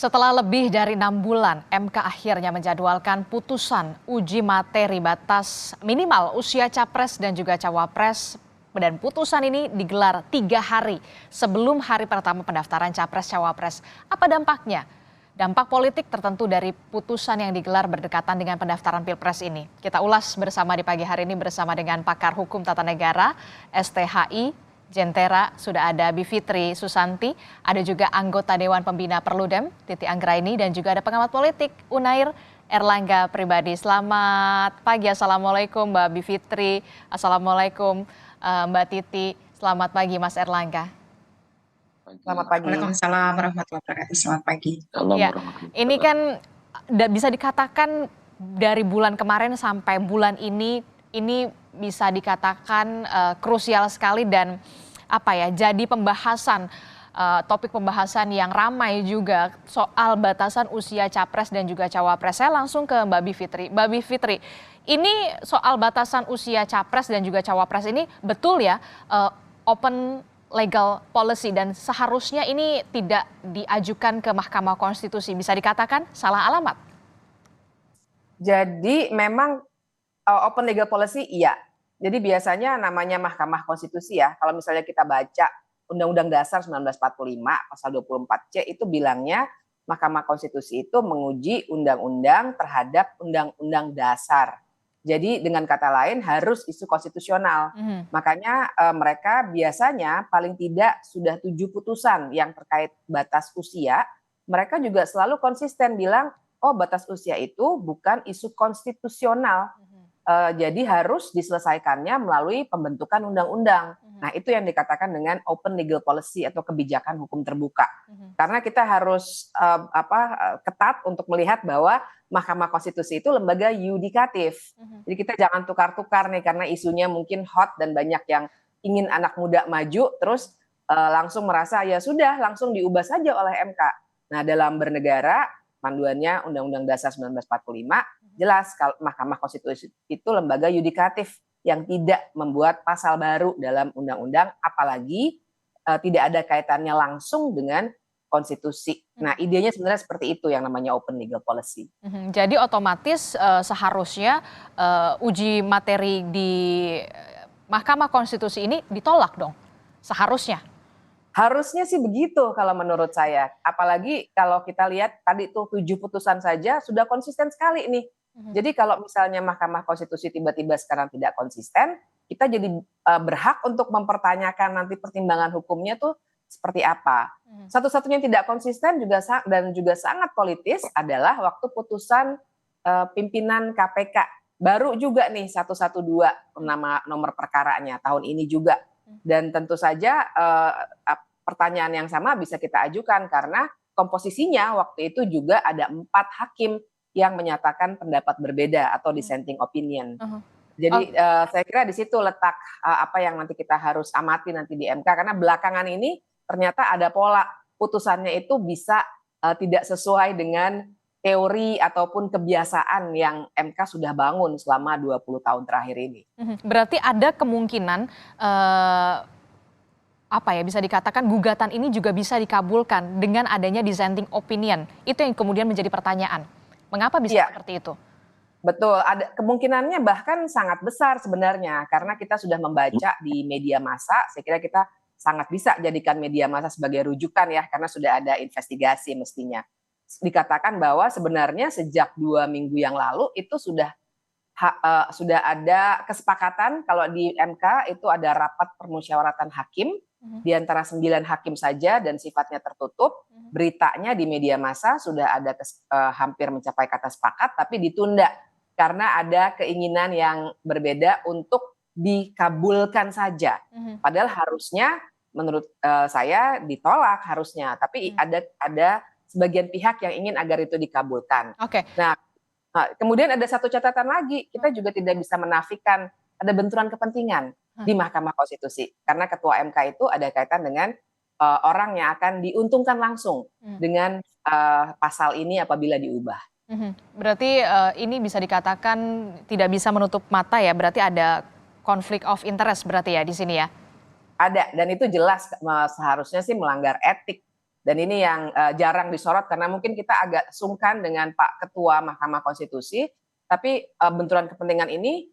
Setelah lebih dari 6 bulan, MK akhirnya menjadwalkan putusan uji materi batas minimal usia capres dan juga cawapres. Dan putusan ini digelar 3 hari sebelum hari pertama pendaftaran capres-cawapres. Apa dampaknya? Dampak politik tertentu dari putusan yang digelar berdekatan dengan pendaftaran Pilpres ini. Kita ulas bersama di pagi hari ini bersama dengan pakar hukum tata negara, STHI, Jentera, sudah ada Bivitri Susanti, ada juga anggota Dewan Pembina Perludem, Titi Anggraini, dan juga ada pengamat politik, Unair Erlangga Pribadi. Selamat pagi, Assalamualaikum Mbak Bivitri, Assalamualaikum Mbak Titi, selamat pagi Mas Erlangga. Selamat pagi. Waalaikumsalam warahmatullahi wabarakatuh. Selamat pagi. Ya, ini kan bisa dikatakan dari bulan kemarin sampai bulan ini bisa dikatakan krusial sekali dan jadi pembahasan topik pembahasan yang ramai juga soal batasan usia capres dan juga cawapres. Saya langsung ke Mbak Bivitri. Mbak Bivitri, ini soal batasan usia capres dan juga cawapres ini betul ya open legal policy dan seharusnya ini tidak diajukan ke Mahkamah Konstitusi. Bisa dikatakan salah alamat? Jadi memang open legal policy iya. Jadi biasanya namanya Mahkamah Konstitusi ya, kalau misalnya kita baca Undang-Undang Dasar 1945 pasal 24C itu bilangnya Mahkamah Konstitusi itu menguji undang-undang terhadap undang-undang dasar. Jadi dengan kata lain harus isu konstitusional. Makanya mereka biasanya paling tidak sudah 7 putusan yang terkait batas usia. Mereka juga selalu konsisten bilang, oh batas usia itu bukan isu konstitusional. Jadi harus diselesaikannya melalui pembentukan undang-undang. Nah itu yang dikatakan dengan open legal policy atau kebijakan hukum terbuka. Karena kita harus ketat untuk melihat bahwa Mahkamah Konstitusi itu lembaga yudikatif. Jadi kita jangan tukar-tukar nih karena isunya mungkin hot dan banyak yang ingin anak muda maju terus langsung merasa ya sudah langsung diubah saja oleh MK. Nah dalam bernegara panduannya Undang-Undang Dasar 1945 jelas kalau Mahkamah Konstitusi itu lembaga yudikatif yang tidak membuat pasal baru dalam undang-undang apalagi tidak ada kaitannya langsung dengan konstitusi. Nah, idenya sebenarnya seperti itu yang namanya open legal policy. Jadi otomatis seharusnya uji materi di Mahkamah Konstitusi ini ditolak dong. Seharusnya. Harusnya sih begitu kalau menurut saya. Apalagi kalau kita lihat tadi tuh 7 putusan saja sudah konsisten sekali nih. Jadi kalau misalnya Mahkamah Konstitusi tiba-tiba sekarang tidak konsisten, kita jadi berhak untuk mempertanyakan nanti pertimbangan hukumnya tuh seperti apa. Satu-satunya yang tidak konsisten juga dan juga sangat politis adalah waktu putusan pimpinan KPK. Baru juga nih 112 nomor perkaranya tahun ini juga. Dan tentu saja pertanyaan yang sama bisa kita ajukan karena komposisinya waktu itu juga ada 4 hakim yang menyatakan pendapat berbeda atau dissenting opinion. Jadi saya kira di situ letak apa yang nanti kita harus amati nanti di MK karena belakangan ini ternyata ada pola putusannya itu bisa tidak sesuai dengan teori ataupun kebiasaan yang MK sudah bangun selama 20 tahun terakhir ini. Berarti ada kemungkinan bisa dikatakan gugatan ini juga bisa dikabulkan dengan adanya dissenting opinion. Itu yang kemudian menjadi pertanyaan. Mengapa bisa seperti itu? Betul, ada kemungkinannya bahkan sangat besar sebenarnya karena kita sudah membaca di media massa, saya kira kita sangat bisa jadikan media massa sebagai rujukan ya karena sudah ada investigasi mestinya. Dikatakan bahwa sebenarnya sejak 2 minggu yang lalu itu sudah ada kesepakatan kalau di MK itu ada rapat permusyawaratan hakim di antara 9 hakim saja dan sifatnya tertutup. Beritanya di media massa sudah ada hampir mencapai kata sepakat tapi ditunda karena ada keinginan yang berbeda untuk dikabulkan saja. Padahal harusnya menurut saya ditolak harusnya, tapi ada sebagian pihak yang ingin agar itu dikabulkan. Nah, kemudian ada satu catatan lagi, kita juga tidak bisa menafikan ada benturan kepentingan di Mahkamah Konstitusi karena ketua MK itu ada kaitan dengan orang yang akan diuntungkan langsung dengan pasal ini apabila diubah. Berarti ini bisa dikatakan tidak bisa menutup mata ya, berarti ada konflik of interest berarti ya di sini ya? Ada, dan itu jelas seharusnya sih melanggar etik Dan ini yang jarang disorot karena mungkin kita agak sungkan dengan Pak Ketua Mahkamah Konstitusi, tapi benturan kepentingan ini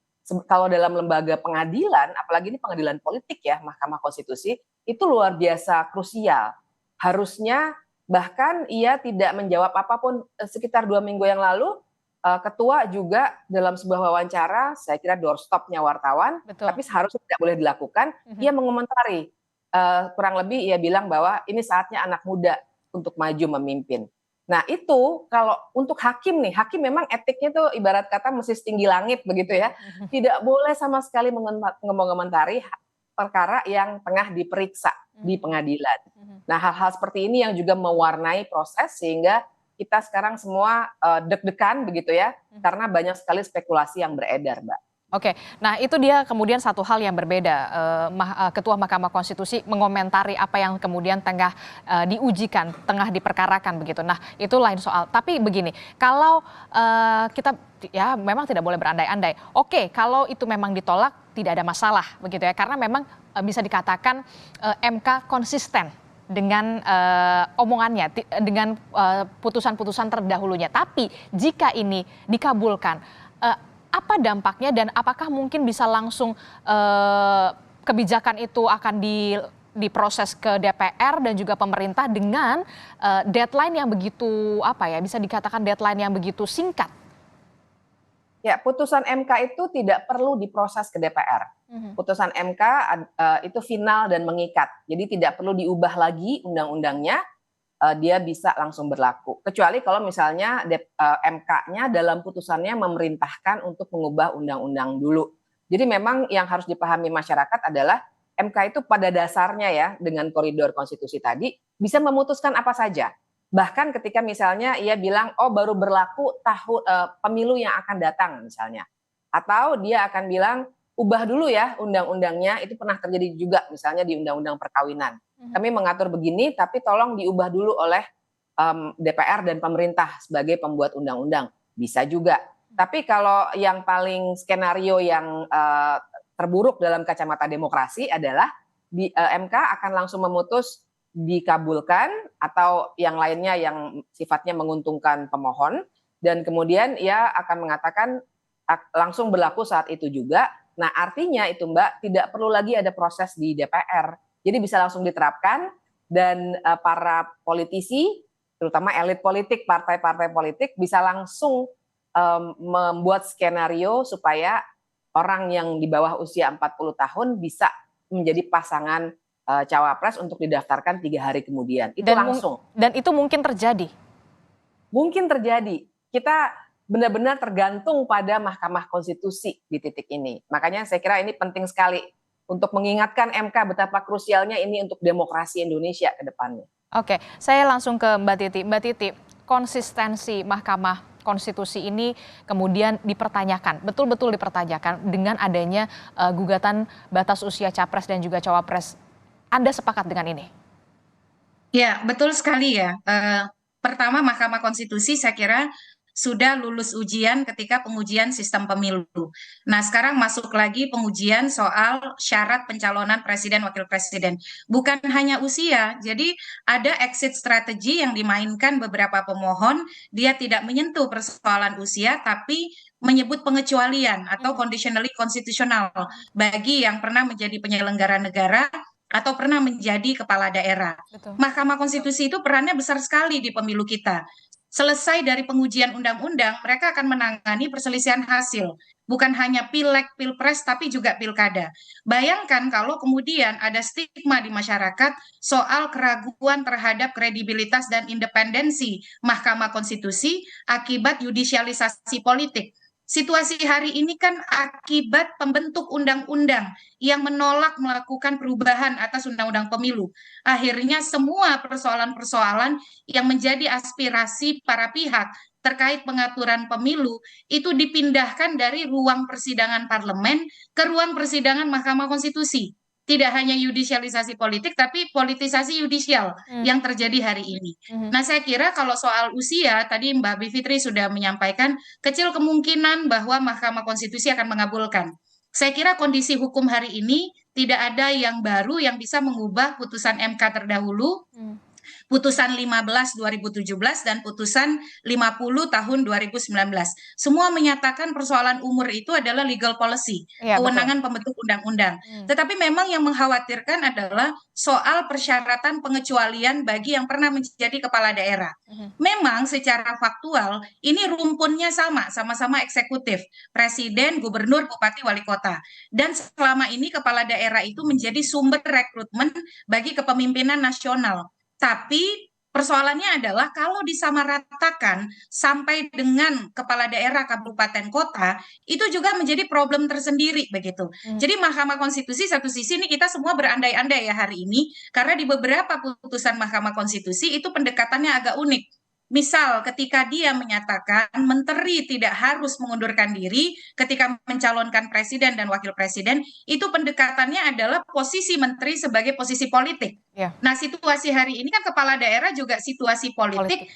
kalau dalam lembaga pengadilan, apalagi ini pengadilan politik ya, Mahkamah Konstitusi, itu luar biasa krusial. Harusnya bahkan ia tidak menjawab apapun. Sekitar 2 minggu yang lalu, Ketua juga dalam sebuah wawancara, saya kira doorstopnya wartawan, Betul. tapi seharusnya tidak boleh dilakukan, ia mengomentari, kurang lebih ia bilang bahwa ini saatnya anak muda untuk maju memimpin. Nah itu kalau untuk hakim nih, hakim memang etiknya tuh ibarat kata mesti setinggi langit begitu ya. Tidak boleh sama sekali mengomentari perkara yang tengah diperiksa di pengadilan. Nah hal-hal seperti ini yang juga mewarnai proses sehingga kita sekarang semua deg-degan begitu ya, karena banyak sekali spekulasi yang beredar, Mbak. Oke, nah itu dia kemudian satu hal yang berbeda. Ketua Mahkamah Konstitusi mengomentari apa yang kemudian tengah diujikan, tengah diperkarakan begitu. Nah itu lain soal. Tapi begini, kalau kita ya memang tidak boleh berandai-andai. Oke, kalau itu memang ditolak tidak ada masalah begitu ya, karena memang bisa dikatakan MK konsisten dengan omongannya, dengan putusan-putusan terdahulunya. Tapi jika ini dikabulkan, apa dampaknya dan apakah mungkin bisa langsung kebijakan itu akan diproses ke DPR dan juga pemerintah dengan deadline yang begitu bisa dikatakan deadline yang begitu singkat? Ya, putusan MK itu tidak perlu diproses ke DPR. Putusan MK itu final dan mengikat. Jadi tidak perlu diubah lagi undang-undangnya. Dia bisa langsung berlaku. Kecuali kalau misalnya MK-nya dalam putusannya memerintahkan untuk mengubah undang-undang dulu. Jadi memang yang harus dipahami masyarakat adalah MK itu pada dasarnya ya dengan koridor konstitusi tadi bisa memutuskan apa saja. Bahkan ketika misalnya ia bilang baru berlaku tahun pemilu yang akan datang misalnya. Atau dia akan bilang ubah dulu ya undang-undangnya, itu pernah terjadi juga misalnya di undang-undang perkawinan. Kami mengatur begini, tapi tolong diubah dulu oleh DPR dan pemerintah sebagai pembuat undang-undang. Bisa juga. Tapi kalau yang paling skenario yang terburuk dalam kacamata demokrasi adalah MK akan langsung memutus dikabulkan atau yang lainnya yang sifatnya menguntungkan pemohon. Dan kemudian ia akan mengatakan langsung berlaku saat itu juga. Nah artinya itu Mbak tidak perlu lagi ada proses di DPR. Jadi bisa langsung diterapkan dan para politisi, terutama elit politik, partai-partai politik bisa langsung membuat skenario supaya orang yang di bawah usia 40 tahun bisa menjadi pasangan cawapres untuk didaftarkan 3 hari kemudian. Itu langsung. Dan itu mungkin terjadi? Mungkin terjadi. Kita benar-benar tergantung pada Mahkamah Konstitusi di titik ini. Makanya saya kira ini penting sekali untuk mengingatkan MK betapa krusialnya ini untuk demokrasi Indonesia ke depannya. Oke, saya langsung ke Mbak Titi. Mbak Titi, konsistensi Mahkamah Konstitusi ini kemudian dipertanyakan, betul-betul dipertanyakan dengan adanya gugatan batas usia capres dan juga cawapres. Anda sepakat dengan ini? Ya, betul sekali ya. Pertama, Mahkamah Konstitusi saya kira sudah lulus ujian ketika pengujian sistem pemilu. Nah, sekarang masuk lagi pengujian soal syarat pencalonan presiden wakil presiden. Bukan hanya usia, jadi ada exit strategi yang dimainkan beberapa pemohon, dia tidak menyentuh persoalan usia, tapi menyebut pengecualian atau conditionally konstitusional bagi yang pernah menjadi penyelenggara negara atau pernah menjadi kepala daerah. Betul. Mahkamah Konstitusi itu perannya besar sekali di pemilu kita. Selesai dari pengujian undang-undang, mereka akan menangani perselisihan hasil. Bukan hanya pileg, pilpres, tapi juga pilkada. Bayangkan kalau kemudian ada stigma di masyarakat soal keraguan terhadap kredibilitas dan independensi Mahkamah Konstitusi akibat yudisialisasi politik. Situasi hari ini kan akibat pembentuk undang-undang yang menolak melakukan perubahan atas undang-undang pemilu. Akhirnya semua persoalan-persoalan yang menjadi aspirasi para pihak terkait pengaturan pemilu itu dipindahkan dari ruang persidangan parlemen ke ruang persidangan Mahkamah Konstitusi. Tidak hanya yudisialisasi politik, tapi politisasi yudisial yang terjadi hari ini. Nah, saya kira kalau soal usia, tadi Mbak Bivitri sudah menyampaikan, kecil kemungkinan bahwa Mahkamah Konstitusi akan mengabulkan. Saya kira kondisi hukum hari ini tidak ada yang baru yang bisa mengubah putusan MK terdahulu. putusan 15 2017 dan putusan 50 tahun 2019. Semua menyatakan persoalan umur itu adalah legal policy, Iya, betul. kewenangan pembentuk undang-undang. Tetapi memang yang mengkhawatirkan adalah soal persyaratan pengecualian bagi yang pernah menjadi kepala daerah. Memang secara faktual ini rumpunnya sama-sama eksekutif, presiden, gubernur, bupati, wali kota. Dan selama ini kepala daerah itu menjadi sumber rekrutmen bagi kepemimpinan nasional. Tapi persoalannya adalah kalau disamaratakan sampai dengan kepala daerah kabupaten kota, itu juga menjadi problem tersendiri begitu. Jadi Mahkamah Konstitusi satu sisi ini kita semua berandai-andai ya hari ini, karena di beberapa putusan Mahkamah Konstitusi itu pendekatannya agak unik. Misal ketika dia menyatakan menteri tidak harus mengundurkan diri ketika mencalonkan presiden dan wakil presiden, itu pendekatannya adalah posisi menteri sebagai posisi politik. Ya. Nah, situasi hari ini kan kepala daerah juga situasi politik,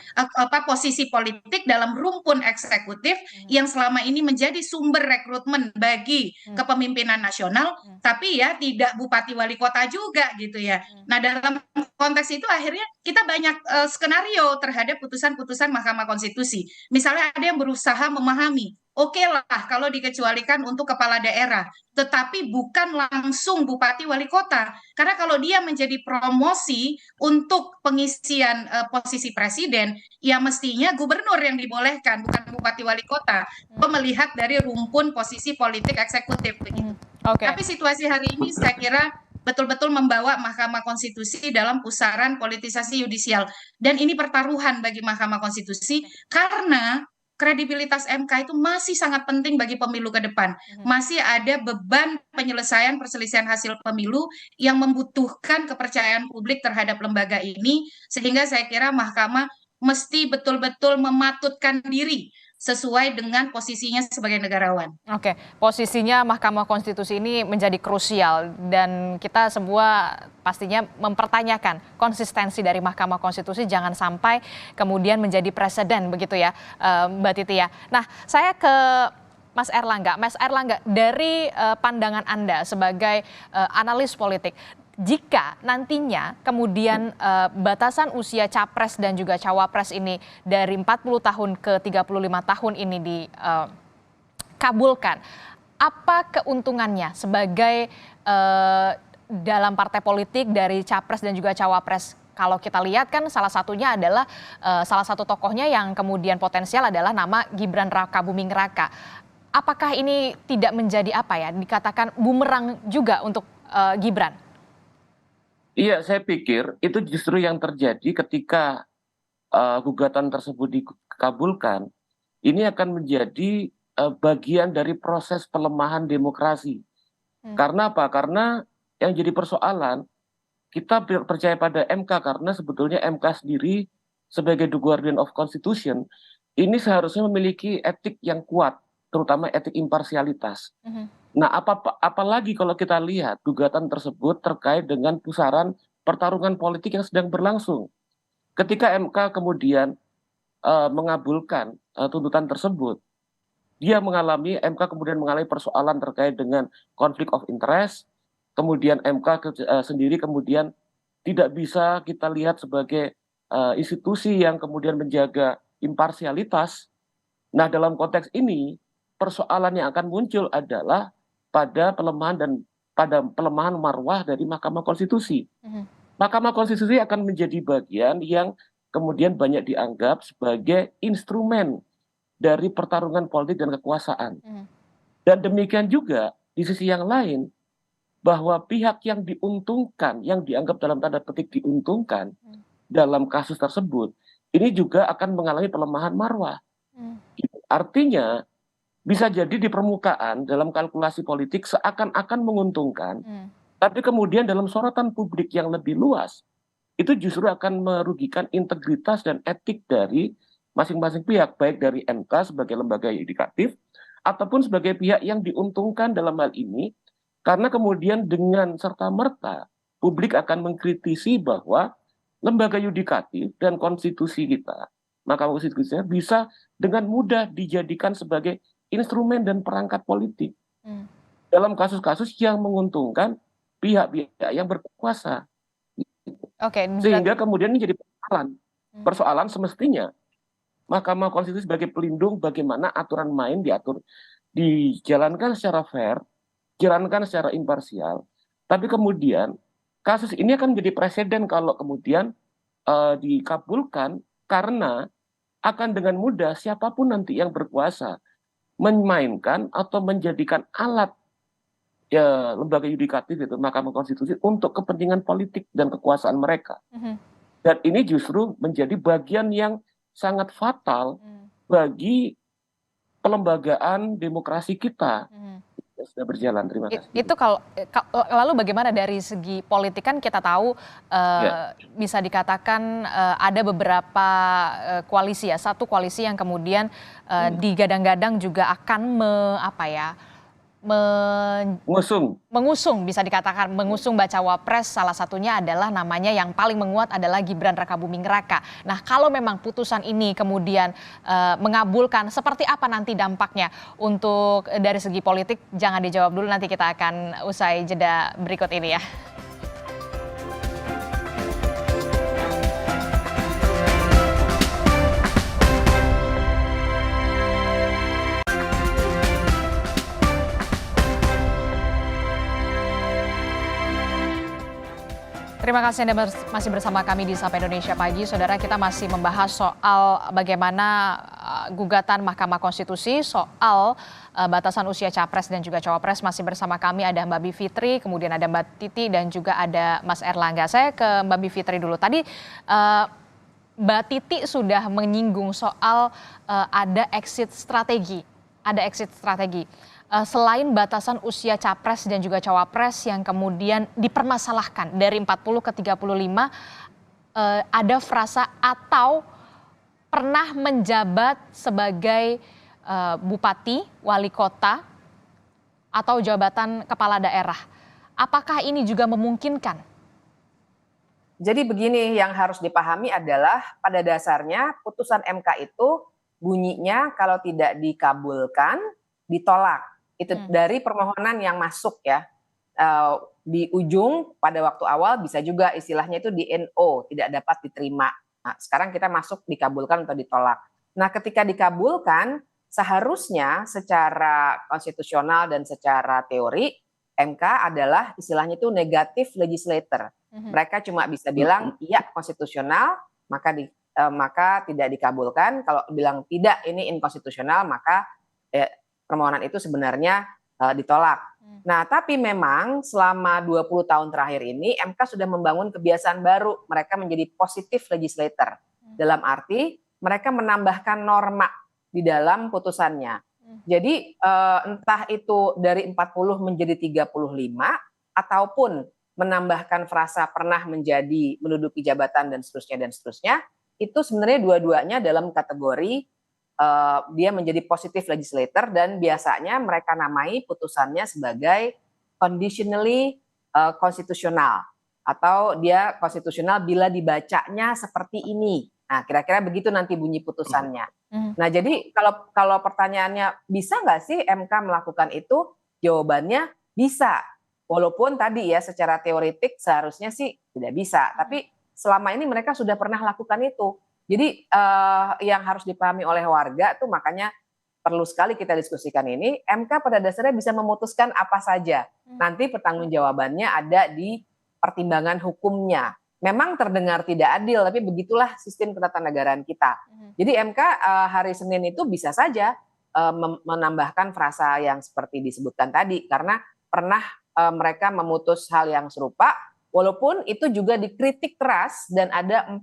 posisi politik dalam rumpun eksekutif yang selama ini menjadi sumber rekrutmen bagi kepemimpinan nasional, tapi ya tidak bupati wali kota juga gitu ya. Nah, dalam konteks itu akhirnya kita banyak skenario terhadap putusan-putusan Mahkamah Konstitusi. Misalnya ada yang berusaha memahami, oke lah kalau dikecualikan untuk kepala daerah, tetapi bukan langsung bupati wali kota. Karena kalau dia menjadi promosi untuk pengisian posisi presiden, ya mestinya gubernur yang dibolehkan, bukan bupati wali kota. Melihat dari rumpun posisi politik eksekutif begitu. Tapi situasi hari ini saya kira betul-betul membawa Mahkamah Konstitusi dalam pusaran politisasi yudisial. Dan ini pertaruhan bagi Mahkamah Konstitusi karena kredibilitas MK itu masih sangat penting bagi pemilu ke depan. Masih ada beban penyelesaian perselisihan hasil pemilu yang membutuhkan kepercayaan publik terhadap lembaga ini, sehingga saya kira Mahkamah mesti betul-betul mematutkan diri sesuai dengan posisinya sebagai negarawan. Oke, posisinya Mahkamah Konstitusi ini menjadi krusial dan kita semua pastinya mempertanyakan konsistensi dari Mahkamah Konstitusi jangan sampai kemudian menjadi presiden begitu ya, Mbak Titi ya. Nah, saya ke Mas Erlangga. Mas Erlangga, dari pandangan Anda sebagai analis politik, jika nantinya kemudian batasan usia capres dan juga cawapres ini dari 40 tahun ke 35 tahun ini dikabulkan, apa keuntungannya sebagai dalam partai politik dari capres dan juga cawapres? Kalau kita lihat kan salah satunya adalah salah satu tokohnya yang kemudian potensial adalah nama Gibran Rakabuming Raka. Apakah ini tidak menjadi dikatakan bumerang juga untuk Gibran? Iya, saya pikir itu justru yang terjadi ketika gugatan tersebut dikabulkan. Ini akan menjadi bagian dari proses pelemahan demokrasi. Karena apa? Karena yang jadi persoalan, kita percaya pada MK karena sebetulnya MK sendiri sebagai the guardian of constitution, ini seharusnya memiliki etik yang kuat, terutama etik imparsialitas. Nah, apalagi kalau kita lihat gugatan tersebut terkait dengan pusaran pertarungan politik yang sedang berlangsung. Ketika MK kemudian mengabulkan tuntutan tersebut, MK kemudian mengalami persoalan terkait dengan konflik of interest, kemudian MK sendiri kemudian tidak bisa kita lihat sebagai institusi yang kemudian menjaga imparsialitas. Nah, dalam konteks ini, persoalan yang akan muncul adalah pada pelemahan marwah dari Mahkamah Konstitusi. Mahkamah Konstitusi akan menjadi bagian yang kemudian banyak dianggap sebagai instrumen dari pertarungan politik dan kekuasaan. Dan demikian juga di sisi yang lain, bahwa pihak yang diuntungkan, yang dianggap dalam tanda petik diuntungkan dalam kasus tersebut, ini juga akan mengalami pelemahan marwah. Artinya, bisa jadi di permukaan dalam kalkulasi politik seakan-akan menguntungkan, tapi kemudian dalam sorotan publik yang lebih luas, itu justru akan merugikan integritas dan etik dari masing-masing pihak, baik dari MK sebagai lembaga yudikatif, ataupun sebagai pihak yang diuntungkan dalam hal ini, karena kemudian dengan serta-merta publik akan mengkritisi bahwa lembaga yudikatif dan konstitusi kita, Mahkamah Konstitusinya bisa dengan mudah dijadikan sebagai instrumen dan perangkat politik dalam kasus-kasus yang menguntungkan pihak-pihak yang berkuasa. Oke, sehingga kemudian ini jadi persoalan. Persoalan semestinya Mahkamah Konstitusi sebagai pelindung bagaimana aturan main dijalankan secara fair, dijalankan secara imparsial. Tapi kemudian kasus ini akan menjadi presiden kalau kemudian dikabulkan, karena akan dengan mudah siapapun nanti yang berkuasa memainkan atau menjadikan alat ya lembaga yudikatif itu Mahkamah Konstitusi untuk kepentingan politik dan kekuasaan mereka. Dan ini justru menjadi bagian yang sangat fatal bagi pelembagaan demokrasi kita. Sudah berjalan, terima kasih. Itu lalu bagaimana dari segi politik, kan kita tahu bisa dikatakan ada beberapa koalisi ya, satu koalisi yang kemudian digadang-gadang juga akan mengusung, bisa dikatakan mengusung bacawa pres, salah satunya adalah namanya yang paling menguat adalah Gibran Rakabuming Raka. Nah, kalau memang putusan ini kemudian mengabulkan, seperti apa nanti dampaknya untuk dari segi politik? Jangan dijawab dulu, nanti kita akan usai jeda berikut ini ya. Terima kasih Anda masih bersama kami di Sapa Indonesia Pagi. Saudara, kita masih membahas soal bagaimana gugatan Mahkamah Konstitusi soal batasan usia capres dan juga cawapres. Masih bersama kami ada Mbak Bivitri, kemudian ada Mbak Titi, dan juga ada Mas Erlangga. Saya ke Mbak Bivitri dulu. Tadi Mbak Titi sudah menyinggung soal ada exit strategi. Selain batasan usia capres dan juga cawapres yang kemudian dipermasalahkan dari 40 ke 35, ada frasa atau pernah menjabat sebagai bupati, wali kota, atau jabatan kepala daerah. Apakah ini juga memungkinkan? Jadi begini, yang harus dipahami adalah pada dasarnya putusan MK itu bunyinya kalau tidak dikabulkan, ditolak. Itu dari permohonan yang masuk ya, di ujung pada waktu awal bisa juga istilahnya itu di NO, tidak dapat diterima. Nah, sekarang kita masuk dikabulkan atau ditolak. Nah, ketika dikabulkan, seharusnya secara konstitusional dan secara teori MK adalah istilahnya itu negatif legislator. Mereka cuma bisa bilang iya konstitusional, maka tidak dikabulkan. Kalau bilang tidak, ini inkonstitusional, maka permohonan itu sebenarnya ditolak. Nah, tapi memang selama 20 tahun terakhir ini MK sudah membangun kebiasaan baru. Mereka menjadi positif legislator. Dalam arti mereka menambahkan norma di dalam putusannya. Jadi entah itu dari 40 menjadi 35 ataupun menambahkan frasa pernah menduduki jabatan dan seterusnya, itu sebenarnya dua-duanya dalam kategori dia menjadi positif legislator, dan biasanya mereka namai putusannya sebagai conditionally konstitusional, atau dia konstitusional bila dibacanya seperti ini. Nah, kira-kira begitu nanti bunyi putusannya. Nah, jadi kalau pertanyaannya bisa nggak sih MK melakukan itu? Jawabannya bisa. Walaupun tadi ya secara teoretik seharusnya sih tidak bisa, tapi selama ini mereka sudah pernah lakukan itu. Jadi yang harus dipahami oleh warga tuh, makanya perlu sekali kita diskusikan ini. MK pada dasarnya bisa memutuskan apa saja. Nanti pertanggungjawabannya ada di pertimbangan hukumnya. Memang terdengar tidak adil, tapi begitulah sistem ketatanegaraan kita. Jadi MK hari Senin itu bisa saja menambahkan frasa yang seperti disebutkan tadi, karena pernah mereka memutus hal yang serupa, walaupun itu juga dikritik keras dan ada 4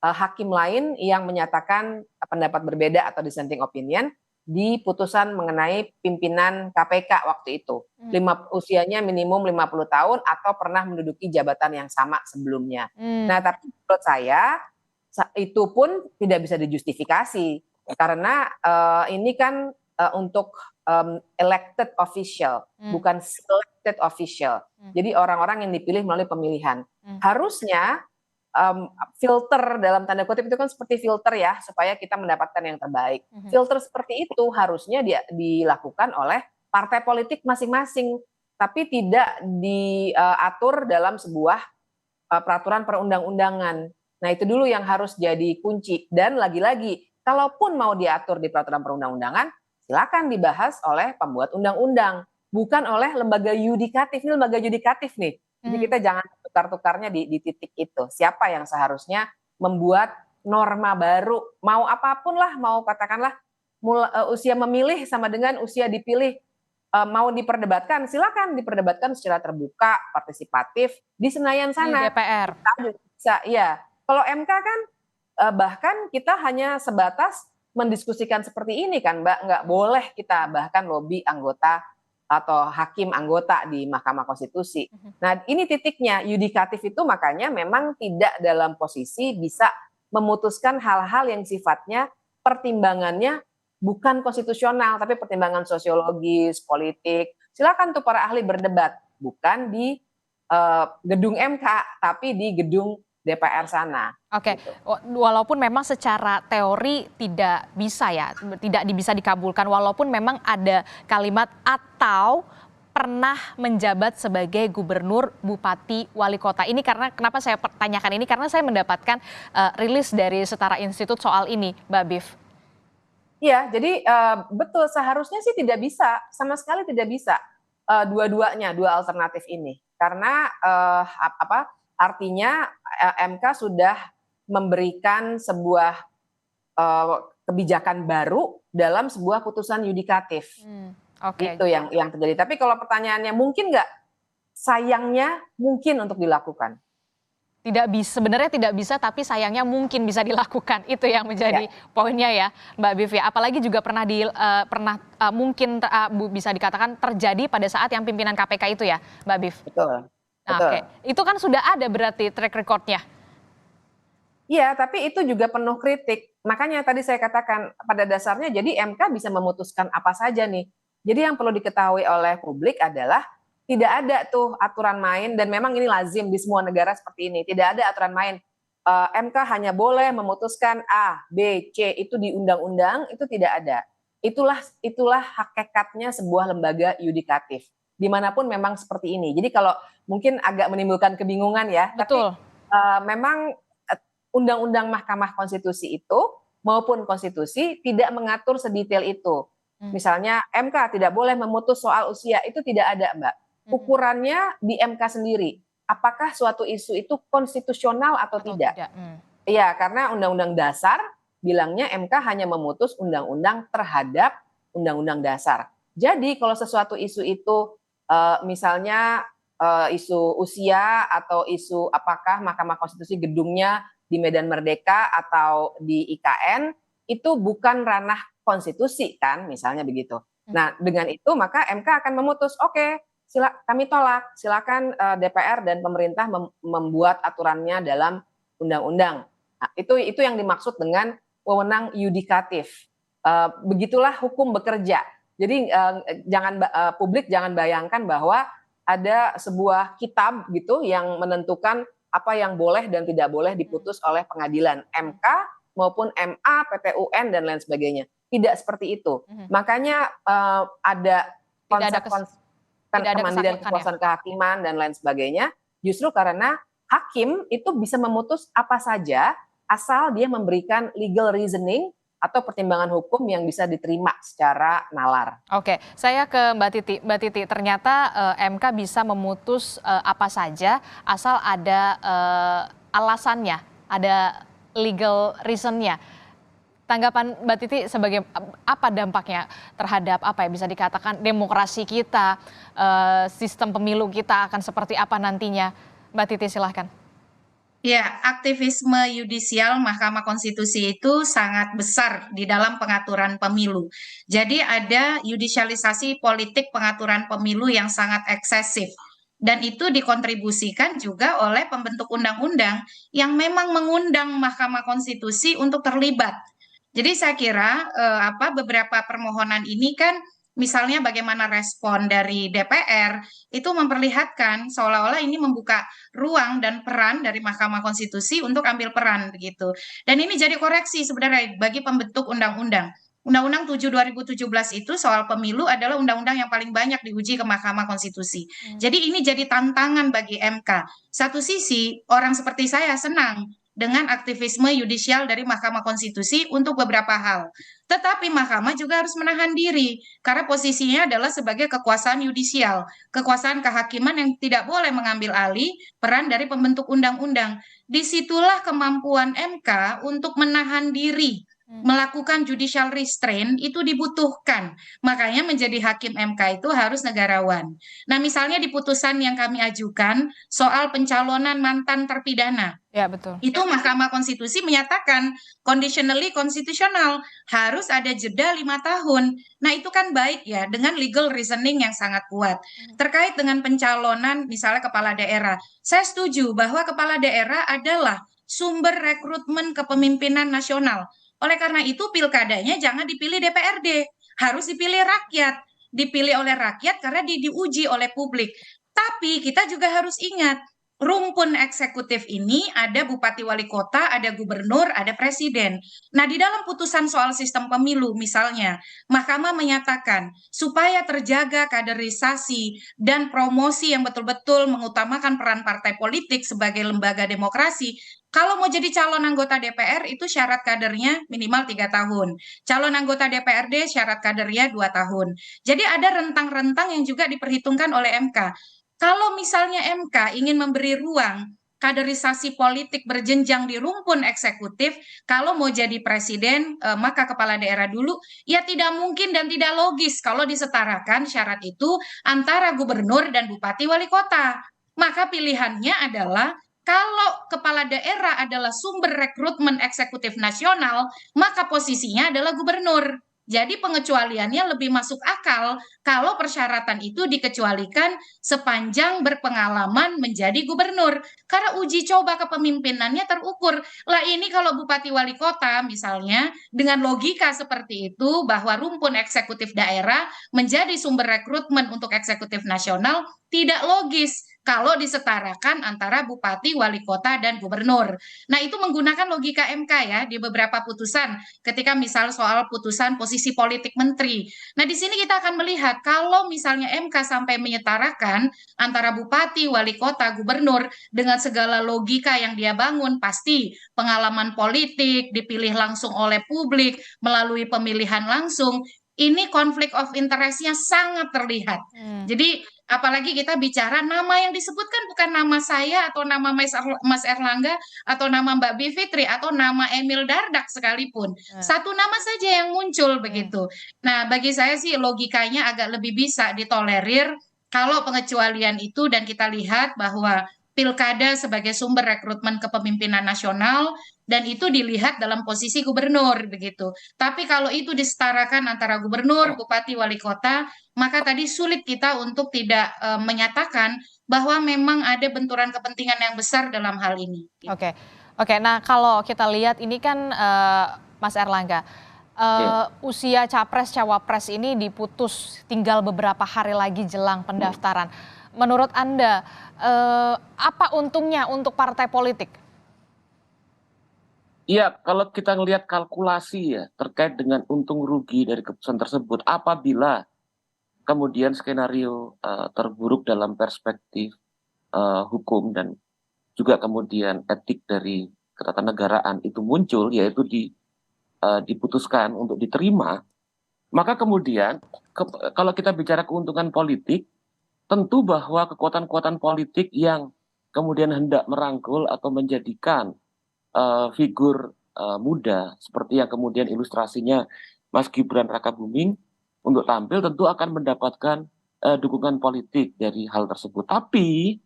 hakim lain yang menyatakan pendapat berbeda atau dissenting opinion di putusan mengenai pimpinan KPK waktu itu. Usianya minimum 50 tahun atau pernah menduduki jabatan yang sama sebelumnya. Nah, tapi menurut saya itu pun tidak bisa dijustifikasi karena ini kan untuk elected official, bukan selected official. Jadi orang-orang yang dipilih melalui pemilihan. Harusnya filter dalam tanda kutip itu kan seperti filter ya, supaya kita mendapatkan yang terbaik. Filter seperti itu harusnya dilakukan oleh partai politik masing-masing, tapi tidak diatur dalam sebuah peraturan perundang-undangan. Nah, itu dulu yang harus jadi kunci. Dan lagi-lagi, kalaupun mau diatur di peraturan perundang-undangan, silakan dibahas oleh pembuat undang-undang, bukan oleh lembaga yudikatif. Ini lembaga yudikatif nih. Jadi kita jangan tukar-tukarnya di titik itu. Siapa yang seharusnya membuat norma baru, mau apapun lah, mau katakanlah usia memilih sama dengan usia dipilih, mau diperdebatkan, silakan diperdebatkan secara terbuka, partisipatif di Senayan Di sana. DPR. Bisa, ya. Kalau MK kan bahkan kita hanya sebatas mendiskusikan seperti ini kan, Mbak, nggak boleh kita bahkan lobby anggota atau hakim anggota di Mahkamah Konstitusi. Nah, ini titiknya, yudikatif itu makanya memang tidak dalam posisi bisa memutuskan hal-hal yang sifatnya pertimbangannya bukan konstitusional, tapi pertimbangan sosiologis, politik. Silakan tuh para ahli berdebat, bukan di gedung MK, tapi di gedung DPR sana. Oke, Gitu. walaupun memang secara teori tidak bisa ya, tidak bisa dikabulkan, walaupun memang ada kalimat atau pernah menjabat sebagai gubernur, bupati, wali kota. Ini karena kenapa saya pertanyakan ini, karena saya mendapatkan rilis dari Setara Institut soal ini, Mbak Bif. Iya, jadi betul seharusnya sih tidak bisa, sama sekali tidak bisa dua-duanya, dua alternatif ini. Karena artinya MK sudah memberikan sebuah kebijakan baru dalam sebuah putusan yudikatif. Oke. Itu yang terjadi. Tapi kalau pertanyaannya mungkin nggak? Sayangnya mungkin untuk dilakukan. Tidak bisa, sebenarnya tidak bisa, tapi sayangnya mungkin bisa dilakukan. Itu yang menjadi poinnya ya, Mbak Bif ya. Apalagi juga mungkin bisa dikatakan terjadi pada saat yang pimpinan KPK itu ya, Mbak Bif. Betul. Nah, oke, itu kan sudah ada berarti track recordnya. Iya, tapi itu juga penuh kritik. Makanya tadi saya katakan pada dasarnya jadi MK bisa memutuskan apa saja nih. Jadi yang perlu diketahui oleh publik adalah tidak ada tuh aturan main, dan memang ini lazim di semua negara seperti ini. Tidak ada aturan main. MK hanya boleh memutuskan A, B, C, itu di undang-undang, itu tidak ada. Itulah hakikatnya sebuah lembaga yudikatif. Dimanapun memang seperti ini. Jadi kalau mungkin agak menimbulkan kebingungan ya, Betul. tapi memang undang-undang Mahkamah Konstitusi itu maupun konstitusi tidak mengatur sedetail itu. Misalnya MK tidak boleh memutus soal usia, itu tidak ada, Mbak. Ukurannya di MK sendiri. Apakah suatu isu itu konstitusional atau tidak? Iya, karena Undang-Undang Dasar bilangnya MK hanya memutus undang-undang terhadap Undang-Undang Dasar. Jadi kalau sesuatu isu itu misalnya isu usia atau isu apakah Mahkamah Konstitusi gedungnya di Medan Merdeka atau di IKN, itu bukan ranah konstitusi kan, misalnya begitu. Nah, dengan itu maka MK akan memutus, oke, kami tolak, silakan DPR dan pemerintah membuat aturannya dalam undang-undang. Nah, itu yang dimaksud dengan wewenang yudikatif. Begitulah hukum bekerja. Jadi publik jangan bayangkan bahwa ada sebuah kitab gitu yang menentukan apa yang boleh dan tidak boleh diputus oleh pengadilan MK maupun MA, PT UN dan lain sebagainya. Tidak seperti itu. Makanya ada konsep kemandirian kekuasaan kehakiman dan lain sebagainya. Justru karena hakim itu bisa memutus apa saja asal dia memberikan legal reasoning atau pertimbangan hukum yang bisa diterima secara nalar. Oke, saya ke Mbak Titi. Mbak Titi, ternyata MK bisa memutus apa saja asal ada alasannya, ada legal reasonnya. Tanggapan Mbak Titi sebagai apa dampaknya terhadap apa ya bisa dikatakan demokrasi kita, sistem pemilu kita akan seperti apa nantinya? Mbak Titi silahkan. Ya, aktivisme yudisial Mahkamah Konstitusi itu sangat besar di dalam pengaturan pemilu. Jadi ada yudisialisasi politik pengaturan pemilu yang sangat eksesif. Dan itu dikontribusikan juga oleh pembentuk undang-undang yang memang mengundang Mahkamah Konstitusi untuk terlibat. Jadi saya kira beberapa permohonan ini kan misalnya bagaimana respon dari DPR itu memperlihatkan seolah-olah ini membuka ruang dan peran dari Mahkamah Konstitusi untuk ambil peran begitu. Dan ini jadi koreksi sebenarnya bagi pembentuk undang-undang. Undang-Undang 7 2017 itu soal pemilu adalah undang-undang yang paling banyak diuji ke Mahkamah Konstitusi. Jadi ini jadi tantangan bagi MK. Satu sisi orang seperti saya senang dengan aktivisme yudisial dari Mahkamah Konstitusi untuk beberapa hal. Tetapi Mahkamah juga harus menahan diri karena posisinya adalah sebagai kekuasaan yudisial, kekuasaan kehakiman yang tidak boleh mengambil alih peran dari pembentuk undang-undang. Disitulah kemampuan MK untuk menahan diri, melakukan judicial restraint itu dibutuhkan. Makanya menjadi hakim MK itu harus negarawan. Nah, misalnya di putusan yang kami ajukan soal pencalonan mantan terpidana, Ya, betul. itu Mahkamah Konstitusi menyatakan conditionally konstitusional, harus ada jeda 5 tahun. Nah, itu kan baik ya, dengan legal reasoning yang sangat kuat. Terkait dengan pencalonan misalnya kepala daerah, saya setuju bahwa kepala daerah adalah sumber rekrutmen kepemimpinan nasional. Oleh karena itu, pilkadanya jangan dipilih DPRD, harus dipilih rakyat. Dipilih oleh rakyat karena diuji oleh publik. Tapi kita juga harus ingat, rumpun eksekutif ini ada bupati wali kota, ada gubernur, ada presiden. Nah, di dalam putusan soal sistem pemilu misalnya, Mahkamah menyatakan supaya terjaga kaderisasi dan promosi yang betul-betul mengutamakan peran partai politik sebagai lembaga demokrasi, kalau mau jadi calon anggota DPR itu syarat kadernya minimal 3 tahun. Calon anggota DPRD syarat kadernya 2 tahun. Jadi ada rentang-rentang yang juga diperhitungkan oleh MK. Kalau misalnya MK ingin memberi ruang kaderisasi politik berjenjang di rumpun eksekutif, kalau mau jadi presiden, maka kepala daerah dulu, ya tidak mungkin dan tidak logis kalau disetarakan syarat itu antara gubernur dan bupati wali kota. Maka pilihannya adalah kalau kepala daerah adalah sumber rekrutmen eksekutif nasional, maka posisinya adalah gubernur. Jadi pengecualiannya lebih masuk akal kalau persyaratan itu dikecualikan sepanjang berpengalaman menjadi gubernur. Karena uji coba kepemimpinannya terukur. Lah ini kalau bupati wali kota misalnya, dengan logika seperti itu bahwa rumpun eksekutif daerah menjadi sumber rekrutmen untuk eksekutif nasional, tidak logis kalau disetarakan antara bupati, wali kota, dan gubernur. Nah, itu menggunakan logika MK ya di beberapa putusan ketika misal soal putusan posisi politik menteri. Nah, di sini kita akan melihat kalau misalnya MK sampai menyetarakan antara bupati, wali kota, gubernur dengan segala logika yang dia bangun, pasti pengalaman politik, dipilih langsung oleh publik melalui pemilihan langsung, ini konflik of interest-nya sangat terlihat. Jadi apalagi kita bicara nama yang disebutkan bukan nama saya atau nama Mas Erlangga atau nama Mbak Bivitri atau nama Emil Dardak sekalipun. Satu nama saja yang muncul begitu. Nah, bagi saya sih logikanya agak lebih bisa ditolerir kalau pengecualian itu dan kita lihat bahwa pilkada sebagai sumber rekrutmen kepemimpinan nasional dan itu dilihat dalam posisi gubernur begitu. Tapi kalau itu disetarakan antara gubernur, bupati, wali kota, maka tadi sulit kita untuk tidak menyatakan bahwa memang ada benturan kepentingan yang besar dalam hal ini. Oke. Nah kalau kita lihat ini kan Mas Erlangga, usia capres cawapres ini diputus tinggal beberapa hari lagi jelang pendaftaran. Menurut Anda apa untungnya untuk partai politik? Iya, kalau kita ngelihat kalkulasi ya terkait dengan untung rugi dari keputusan tersebut, apabila kemudian skenario terburuk dalam perspektif hukum dan juga kemudian etik dari ketatanegaraan itu muncul, yaitu diputuskan untuk diterima, maka kemudian kalau kita bicara keuntungan politik, tentu bahwa kekuatan-kekuatan politik yang kemudian hendak merangkul atau menjadikan figur muda seperti yang kemudian ilustrasinya Mas Gibran Rakabuming untuk tampil tentu akan mendapatkan dukungan politik dari hal tersebut. Tapi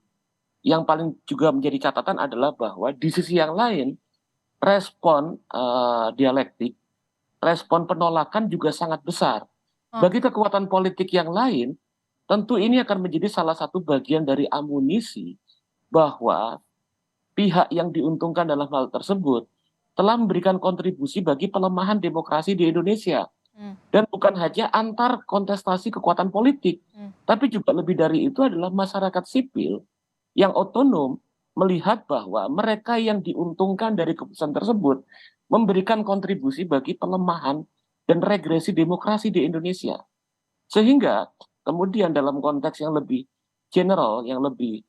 yang paling juga menjadi catatan adalah bahwa di sisi yang lain respon dialektik, respon penolakan juga sangat besar. Bagi kekuatan politik yang lain, tentu ini akan menjadi salah satu bagian dari amunisi bahwa pihak yang diuntungkan dalam hal tersebut telah memberikan kontribusi bagi pelemahan demokrasi di Indonesia. Dan bukan hanya antar kontestasi kekuatan politik, tapi juga lebih dari itu adalah masyarakat sipil yang otonom melihat bahwa mereka yang diuntungkan dari keputusan tersebut memberikan kontribusi bagi pelemahan dan regresi demokrasi di Indonesia. Sehingga kemudian dalam konteks yang lebih general, yang lebih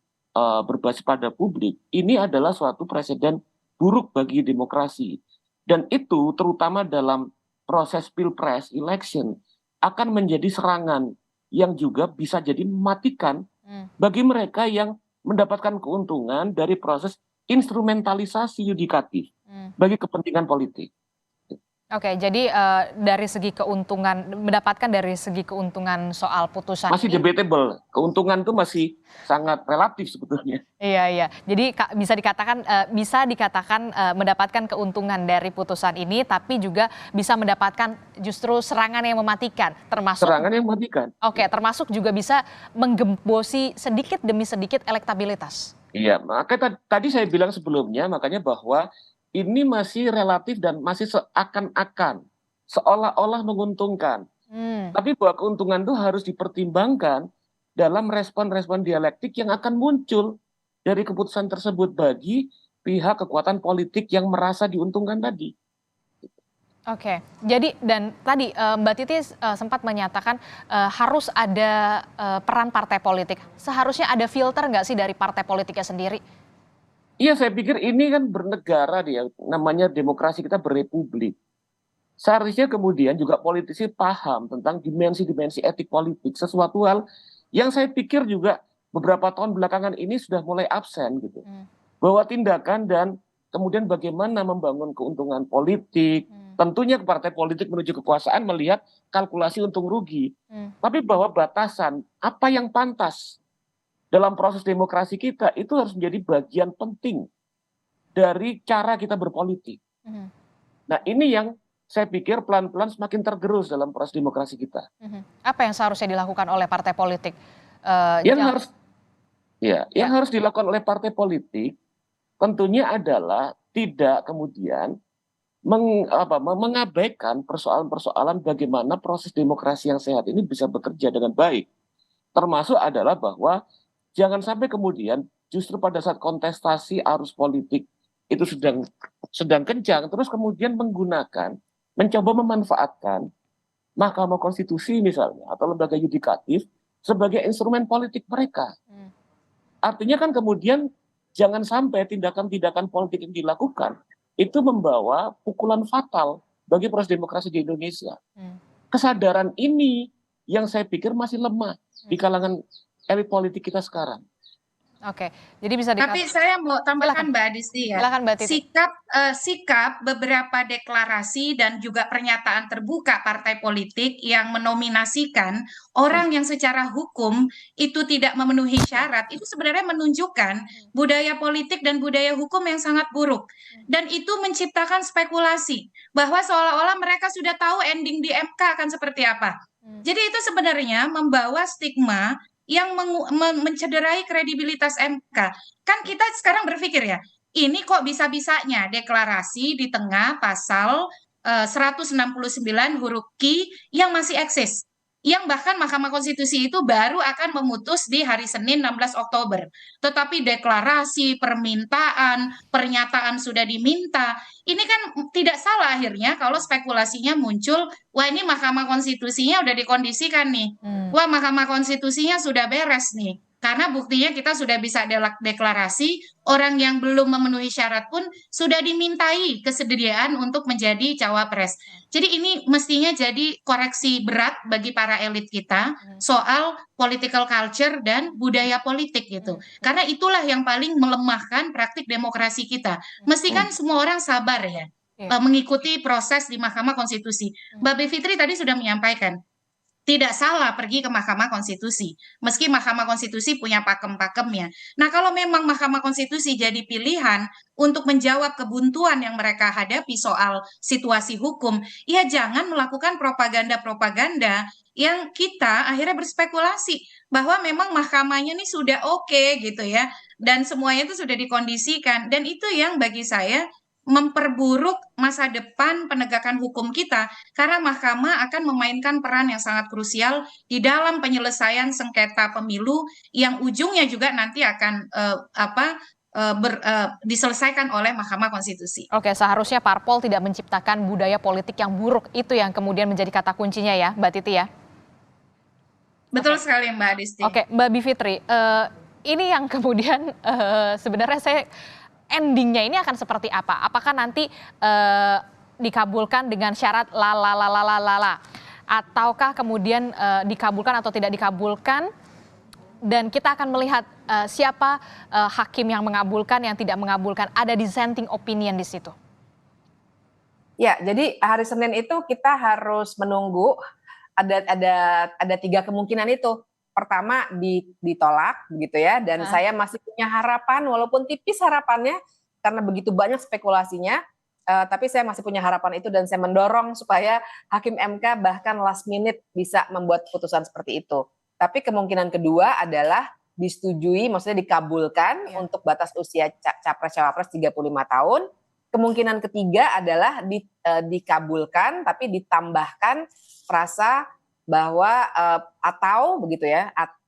berbasis pada publik, ini adalah suatu presiden buruk bagi demokrasi. Dan itu terutama dalam proses pilpres, election, akan menjadi serangan yang juga bisa jadi mematikan bagi mereka yang mendapatkan keuntungan dari proses instrumentalisasi yudikatif bagi kepentingan politik. Oke, jadi dari segi keuntungan, mendapatkan dari segi keuntungan soal putusan Masih ini. debatable, keuntungan itu masih sangat relatif sebetulnya. Iya. Jadi bisa dikatakan mendapatkan keuntungan dari putusan ini, tapi juga bisa mendapatkan justru serangan yang mematikan, termasuk Serangan yang mematikan. Oke, termasuk juga bisa menggembosi sedikit demi sedikit elektabilitas. Iya, makanya tadi saya bilang sebelumnya, makanya bahwa ini masih relatif dan masih seakan-akan, seolah-olah menguntungkan. Tapi bahwa keuntungan itu harus dipertimbangkan dalam respon-respon dialektik yang akan muncul dari keputusan tersebut bagi pihak kekuatan politik yang merasa diuntungkan tadi. Oke, jadi dan tadi Mbak Titi sempat menyatakan harus ada peran partai politik. Seharusnya ada filter nggak sih dari partai politiknya sendiri? Iya, saya pikir ini kan bernegara dia, namanya demokrasi kita berrepublik. Seharusnya kemudian juga politisi paham tentang dimensi-dimensi etik politik, sesuatu hal yang saya pikir juga beberapa tahun belakangan ini sudah mulai absen gitu. Bahwa tindakan dan kemudian bagaimana membangun keuntungan politik, tentunya partai politik menuju kekuasaan melihat kalkulasi untung rugi. Tapi bahwa batasan apa yang pantas dalam proses demokrasi kita itu harus menjadi bagian penting dari cara kita berpolitik. Nah, ini yang saya pikir pelan-pelan semakin tergerus dalam proses demokrasi kita. Apa yang seharusnya dilakukan oleh partai politik? Yang harus dilakukan oleh partai politik tentunya adalah tidak kemudian mengabaikan persoalan-persoalan bagaimana proses demokrasi yang sehat ini bisa bekerja dengan baik. Termasuk adalah bahwa jangan sampai kemudian justru pada saat kontestasi arus politik itu sedang kencang, terus kemudian mencoba memanfaatkan Mahkamah Konstitusi misalnya atau lembaga yudikatif sebagai instrumen politik mereka. Artinya kan kemudian jangan sampai tindakan-tindakan politik yang dilakukan itu membawa pukulan fatal bagi proses demokrasi di Indonesia. Kesadaran ini yang saya pikir masih lemah di kalangan elit politik kita sekarang. Oke, jadi bisa dikatakan. Tapi saya mau tambahkan Mbak Adisti ya. Silakan Mbak Titi. Sikap beberapa deklarasi dan juga pernyataan terbuka partai politik yang menominasikan orang yang secara hukum itu tidak memenuhi syarat itu sebenarnya menunjukkan budaya politik dan budaya hukum yang sangat buruk. Dan itu menciptakan spekulasi bahwa seolah-olah mereka sudah tahu ending di MK akan seperti apa. Jadi itu sebenarnya membawa stigma yang mencederai kredibilitas MK. Kan kita sekarang berpikir ya, ini kok bisa-bisanya deklarasi di tengah pasal 169 huruf Q yang masih eksis. Yang bahkan Mahkamah Konstitusi itu baru akan memutus di hari Senin 16 Oktober. Tetapi deklarasi, permintaan, pernyataan sudah diminta. Ini kan tidak salah akhirnya kalau spekulasinya muncul, wah ini Mahkamah Konstitusinya udah dikondisikan nih. Wah Mahkamah Konstitusinya sudah beres nih. Karena buktinya kita sudah bisa deklarasi, orang yang belum memenuhi syarat pun sudah dimintai kesediaan untuk menjadi cawapres. Jadi ini mestinya jadi koreksi berat bagi para elit kita soal political culture dan budaya politik gitu. Karena itulah yang paling melemahkan praktik demokrasi kita. Mesti kan semua orang sabar ya mengikuti proses di Mahkamah Konstitusi. Mbak Bivitri tadi sudah menyampaikan, tidak salah pergi ke Mahkamah Konstitusi, meski Mahkamah Konstitusi punya pakem-pakemnya. Nah, kalau memang Mahkamah Konstitusi jadi pilihan untuk menjawab kebuntuan yang mereka hadapi soal situasi hukum, ya jangan melakukan propaganda-propaganda yang kita akhirnya berspekulasi bahwa memang mahkamahnya ini sudah oke gitu ya, dan semuanya itu sudah dikondisikan, dan itu yang bagi saya memperburuk masa depan penegakan hukum kita karena mahkamah akan memainkan peran yang sangat krusial di dalam penyelesaian sengketa pemilu yang ujungnya juga nanti akan diselesaikan oleh Mahkamah Konstitusi. Oke, seharusnya parpol tidak menciptakan budaya politik yang buruk, itu yang kemudian menjadi kata kuncinya ya Mbak Titi ya? Betul sekali Mbak Adisti. Oke, Mbak Bivitri, ini yang kemudian sebenarnya saya endingnya ini akan seperti apa? Apakah nanti dikabulkan dengan syarat la, ataukah kemudian dikabulkan atau tidak dikabulkan, dan kita akan melihat siapa hakim yang mengabulkan, yang tidak mengabulkan, ada dissenting opinion di situ. Ya, jadi hari Senin itu kita harus menunggu, ada 3 kemungkinan itu. Pertama ditolak begitu ya, dan saya masih punya harapan walaupun tipis harapannya karena begitu banyak spekulasinya, tapi saya masih punya harapan itu dan saya mendorong supaya hakim MK bahkan last minute bisa membuat putusan seperti itu. Tapi kemungkinan kedua adalah disetujui, maksudnya dikabulkan untuk batas usia capres-cawapres 35 tahun. Kemungkinan ketiga adalah dikabulkan tapi ditambahkan frasa bahwa atau begitu ya, 40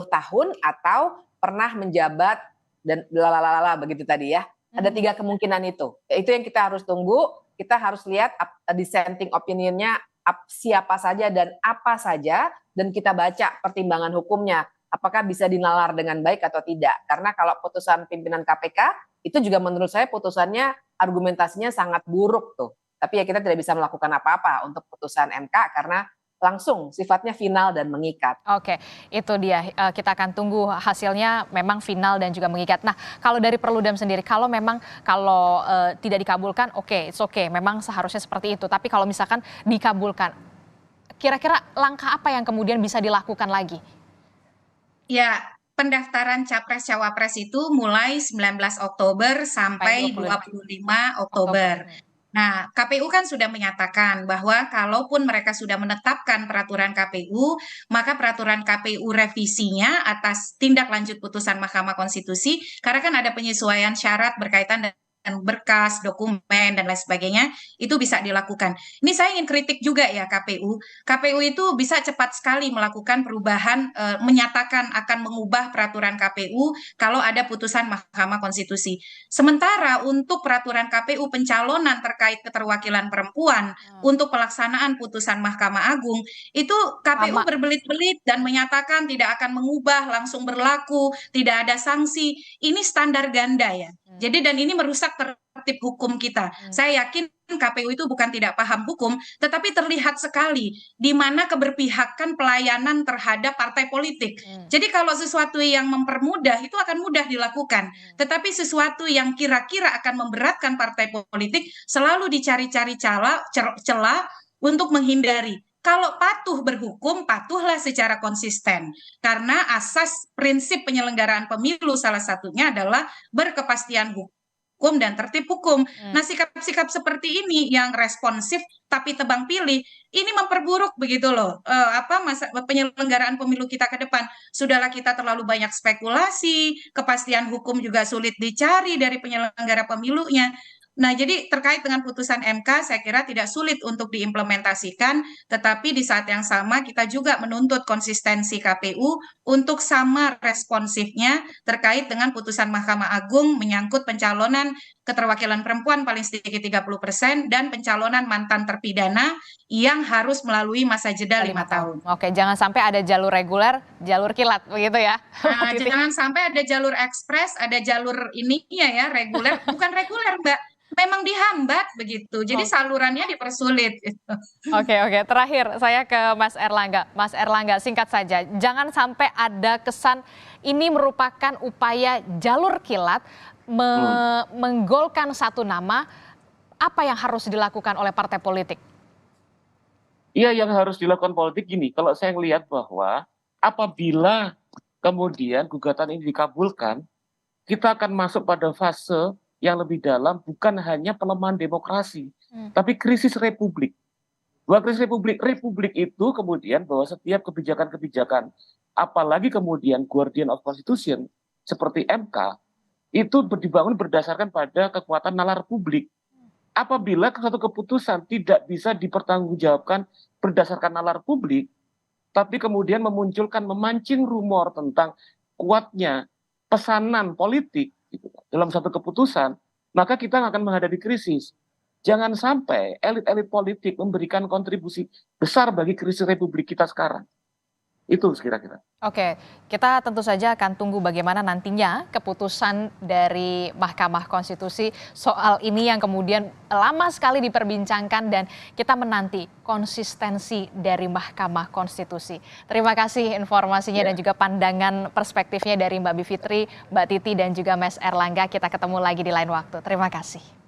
tahun atau pernah menjabat dan lalalala begitu tadi ya. Ada 3 kemungkinan itu. Itu yang kita harus tunggu. Kita harus lihat dissenting opinionnya siapa saja dan apa saja, dan kita baca pertimbangan hukumnya. Apakah bisa dinalar dengan baik atau tidak. Karena kalau putusan pimpinan KPK, itu juga menurut saya putusannya argumentasinya sangat buruk tuh. Tapi ya kita tidak bisa melakukan apa-apa untuk putusan MK karena langsung sifatnya final dan mengikat. Oke, itu dia. Kita akan tunggu hasilnya memang final dan juga mengikat. Nah, kalau dari Perludem sendiri, kalau tidak dikabulkan, it's okay. Memang seharusnya seperti itu. Tapi kalau misalkan dikabulkan, kira-kira langkah apa yang kemudian bisa dilakukan lagi? Ya, pendaftaran Capres-Cawapres itu mulai 19 Oktober sampai 25 Oktober. Nah, KPU kan sudah menyatakan bahwa kalaupun mereka sudah menetapkan peraturan KPU, maka peraturan KPU revisinya atas tindak lanjut putusan Mahkamah Konstitusi, karena kan ada penyesuaian syarat berkaitan dengan berkas, dokumen, dan lain sebagainya, itu bisa dilakukan. Ini saya ingin kritik juga ya KPU. KPU itu bisa cepat sekali melakukan perubahan, menyatakan akan mengubah peraturan KPU kalau ada putusan Mahkamah Konstitusi. Sementara untuk peraturan KPU pencalonan terkait keterwakilan perempuan untuk pelaksanaan putusan Mahkamah Agung, itu KPU berbelit-belit dan menyatakan tidak akan mengubah, langsung berlaku, tidak ada sanksi. Ini standar ganda ya. Jadi dan ini merusak tertib hukum kita. Saya yakin KPU itu bukan tidak paham hukum, tetapi terlihat sekali di mana keberpihakan pelayanan terhadap partai politik. Jadi kalau sesuatu yang mempermudah itu akan mudah dilakukan, tetapi sesuatu yang kira-kira akan memberatkan partai politik selalu dicari-cari celah untuk menghindari. Kalau patuh berhukum, patuhlah secara konsisten. Karena asas prinsip penyelenggaraan pemilu salah satunya adalah berkepastian hukum dan tertib hukum. Nah, sikap-sikap seperti ini yang responsif tapi tebang pilih, ini memperburuk begitu loh. Masa penyelenggaraan pemilu kita ke depan. Sudahlah kita terlalu banyak spekulasi, kepastian hukum juga sulit dicari dari penyelenggara pemilunya. Nah, jadi terkait dengan putusan MK, saya kira tidak sulit untuk diimplementasikan, tetapi di saat yang sama kita juga menuntut konsistensi KPU untuk sama responsifnya terkait dengan putusan Mahkamah Agung menyangkut pencalonan keterwakilan perempuan paling sedikit 30% dan pencalonan mantan terpidana yang harus melalui masa jeda 5 tahun. Oke, jangan sampai ada jalur reguler, jalur kilat, begitu ya? Nah, jangan sampai ada jalur ekspres, ada jalur ya reguler, bukan reguler Mbak. Memang dihambat begitu, jadi salurannya dipersulit. Oke, terakhir saya ke Mas Erlangga. Mas Erlangga, singkat saja, jangan sampai ada kesan ini merupakan upaya jalur kilat menggolkan satu nama. Apa yang harus dilakukan oleh partai politik? Iya, yang harus dilakukan politik gini, kalau saya melihat bahwa apabila kemudian gugatan ini dikabulkan, kita akan masuk pada fase yang lebih dalam, bukan hanya pelemahan demokrasi, tapi krisis republik. Bahwa krisis republik itu kemudian bahwa setiap kebijakan-kebijakan, apalagi kemudian guardian of constitution seperti MK, itu dibangun berdasarkan pada kekuatan nalar publik. Apabila suatu keputusan tidak bisa dipertanggungjawabkan berdasarkan nalar publik, tapi kemudian memancing rumor tentang kuatnya pesanan politik dalam satu keputusan, maka kita akan menghadapi krisis. Jangan sampai elit-elit politik memberikan kontribusi besar bagi krisis republik kita sekarang. Itu kira-kira. Oke, kita tentu saja akan tunggu bagaimana nantinya keputusan dari Mahkamah Konstitusi soal ini yang kemudian lama sekali diperbincangkan dan kita menanti konsistensi dari Mahkamah Konstitusi. Terima kasih informasinya dan juga pandangan perspektifnya dari Mbak Bivitri, Mbak Titi dan juga Mas Erlangga. Kita ketemu lagi di lain waktu. Terima kasih.